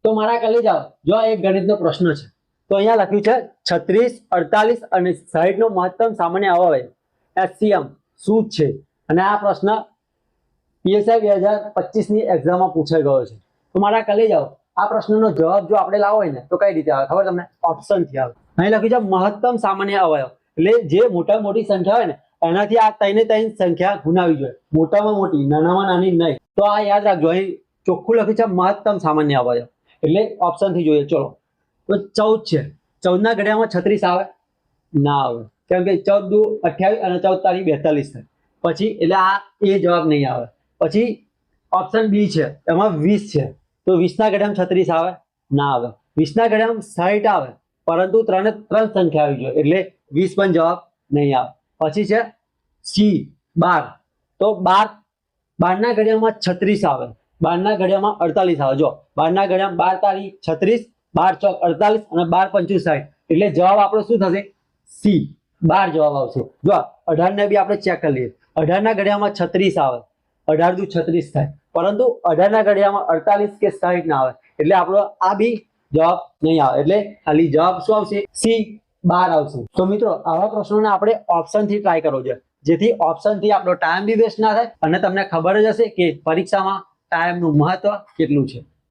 તો મારા કલી જાઓ, જો આ એક ગણિતનો પ્રશ્ન છે. તો અહીંયા લખ્યું છે 36, 48 અને 60 નો મહત્તમ સામાન્ય અવયવ HCM શું છે? અને આ પ્રશ્ન PSI 2025 ની એક્ઝામમાં પૂછાઈ ગયો છે. તો મારા કલી જાઓ, આ પ્રશ્નનો જવાબ જો આપણે લાવો હોય ને તો કઈ રીતે આવે ખબર તમને? ઓપ્શન થી આવે. અહીં લખ્યું છે મહત્તમ સામાન્ય અવયવ, એટલે જે મોટામાં મોટી સંખ્યા હોય ને એનાથી આ ત્રણે ત્રણ સંખ્યા ગુણાવી જોઈએ, મોટામાં મોટી, નાનામાં નાની નહીં. તો આ યાદ રાખજો, અહીં ચોખ્ખું લખ્યું છે મહત્તમ સામાન્ય અવયવ, એટલે ઓપ્શન થી જોઈએ. ચલો, તો 14 છે. 14 ના ઘડિયામાં 36 આવે? ના આવે, કેમ કે 14 દુ 28 અને 14 તારી 42 થાય. પછી એટલે આ એ જવાબ નહીં આવે. પછી ઓપ્શન બી છે, એમાં 20 છે. તો 20 ના ઘડિયામાં 36 આવે? ના આવે. 20 ના ઘડિયામાં 60 આવે, પરંતુ ત્રણે ત્રણ સંખ્યા આવી જોઈએ, એટલે 20 પણ જવાબ નહીં આવે. પછી છે સી 12. તો 12 ના ઘડિયામાં 36 આવે, 12 ના ઘડિયામાં 48 આવે. જો 12 ના ઘડિયામાં 12 તારી 36, 12 ચોક 48 અને 12 પંચું 60, એટલે જવાબ આપણો શું થશે? સી 12 જવાબ આવશે. જો 18 ને બી આપણે ચેક કરી લઈએ. 18 ના ઘડિયામાં 36 આવે, 18 દુ 36 થાય, પરંતુ 18 ના ઘડિયામાં 48 કે 60 ના આવે, એટલે આપણો આ બી જવાબ નહીં આવે. એટલે ખાલી જવાબ શું આવશે? સી 12 આવશે. તો મિત્રો, આવા પ્રશ્નોને આપણે ઓપ્શન થી ટ્રાય કરવો જોઈએ, જેથી ઓપ્શન થી આપણો ટાઈમ બી વેસ્ટ ના થાય અને તમને ખબર જ હશે કે પરીક્ષામાં ટાઈમનું મહત્વ કેટલું છે.